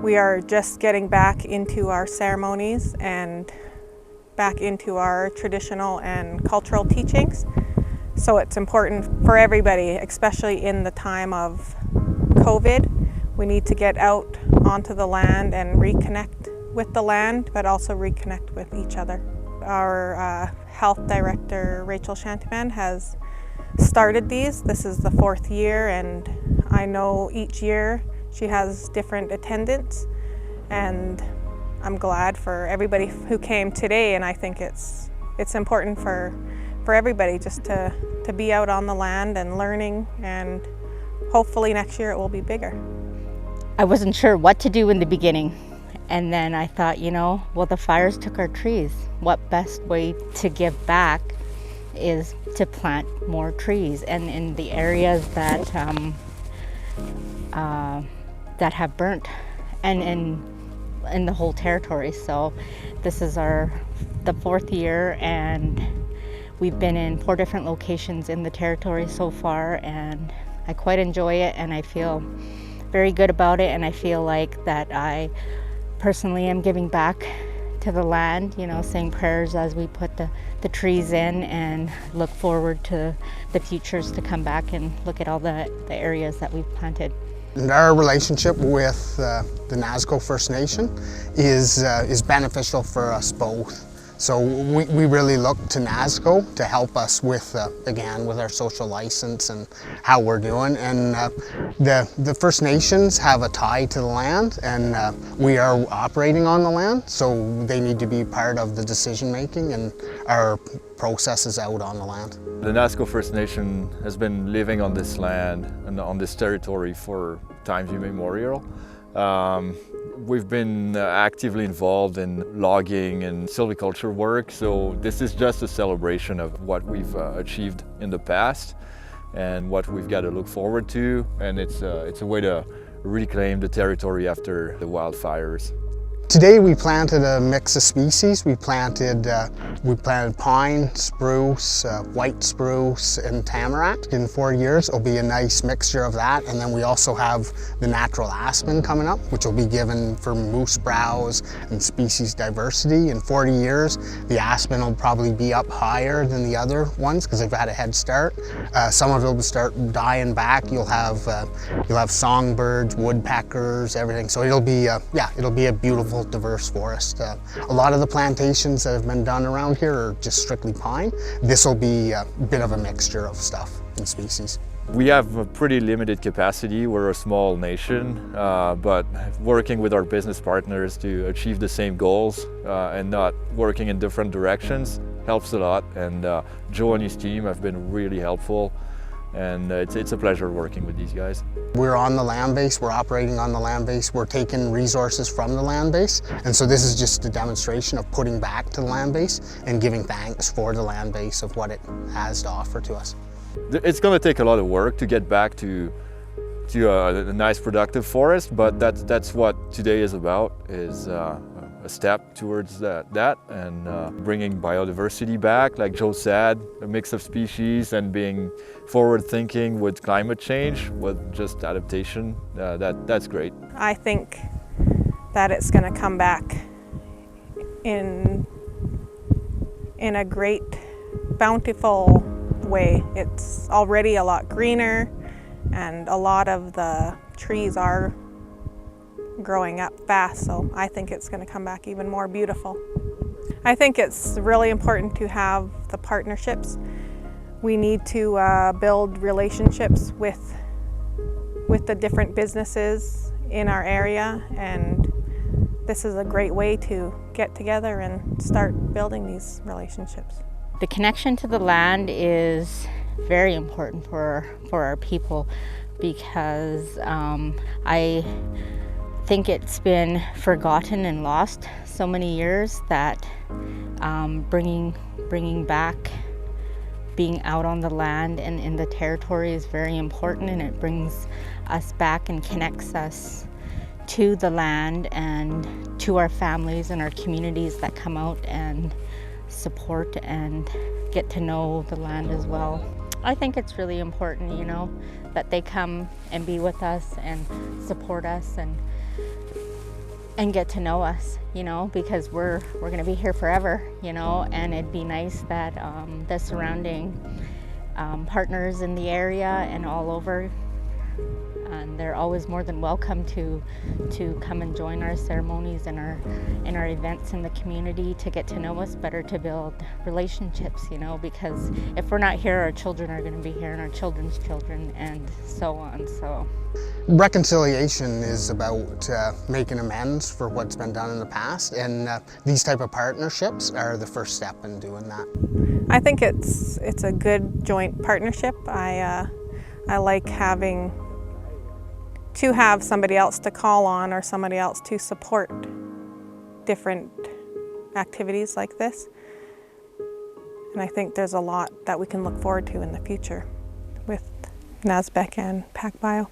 We are just getting back into our ceremonies and back into our traditional and cultural teachings. So it's important for everybody, especially in the time of COVID. We need to get out onto the land and reconnect with the land, but also reconnect with each other. Our health director, Rachel Shantyman, has started these. This is the 4th year, and I know each year she has different attendance, and I'm glad for everybody who came today, and I think it's important for everybody just to be out on the land and learning, and hopefully next year it will be bigger. I wasn't sure what to do in the beginning, and then I thought, well, the fires took our trees. What best way to give back is to plant more trees, and in the areas that that have burnt, and in the whole territory. So this is the 4th year, and we've been in 4 different locations in the territory so far, and I quite enjoy it, and I feel very good about it, and I feel like that I personally am giving back to the land, saying prayers as we put the trees in, and look forward to the futures to come back and look at all the areas that we've planted. And our relationship with the Nazko First Nation is beneficial for us both. So we really look to Nazko to help us with, again, with our social license and how we're doing. And the First Nations have a tie to the land, and we are operating on the land, so they need to be part of the decision making and our processes out on the land. The Nazko First Nation has been living on this land and on this territory for times immemorial. We've been actively involved in logging and silviculture work, so this is just a celebration of what we've achieved in the past and what we've got to look forward to, and it's a way to reclaim the territory after the wildfires. Today we planted a mix of species. We planted pine, spruce, white spruce, and tamarack. In 4 years it'll be a nice mixture of that, and then we also have the natural aspen coming up, which will be given for moose browse and species diversity. In 40 years the aspen will probably be up higher than the other ones because they've had a head start. Some of it will start dying back. You'll have songbirds, woodpeckers, everything. So it'll be a beautiful, diverse forest. A lot of the plantations that have been done around here are just strictly pine. This will be a bit of a mixture of stuff and species. We have a pretty limited capacity. We're a small nation, but working with our business partners to achieve the same goals and not working in different directions helps a lot. And Joe and his team have been really helpful, and it's a pleasure working with these guys. We're on the land base, we're operating on the land base, we're taking resources from the land base, and so this is just a demonstration of putting back to the land base and giving thanks for the land base of what it has to offer to us. It's going to take a lot of work to get back to a nice productive forest, but that's what today is about, is a step towards that and bringing biodiversity back, like Joe said, a mix of species, and being forward thinking with climate change, with just adaptation. That's great. I think that it's going to come back in a great, bountiful way. It's already a lot greener, and a lot of the trees are growing up fast, so I think it's going to come back even more beautiful. I think it's really important to have the partnerships. We need to build relationships with the different businesses in our area, and this is a great way to get together and start building these relationships. The connection to the land is very important for our people, because I think it's been forgotten and lost so many years that bringing back being out on the land and in the territory is very important, and it brings us back and connects us to the land and to our families and our communities that come out and support and get to know the land as well. I think it's really important, you know, that they come and be with us and support us, and and get to know us, you know, because we're going to be here forever, you know, and it'd be nice that the surrounding partners in the area and all over, and they're always more than welcome to come and join our ceremonies and our events in the community to get to know us better, to build relationships, you know, because if we're not here, our children are going to be here and our children's children and so on. So reconciliation is about making amends for what's been done in the past, and these type of partnerships are the first step in doing that. I think it's a good joint partnership. I like to have somebody else to call on or somebody else to support different activities like this. And I think there's a lot that we can look forward to in the future with NAZBEC and PacBio.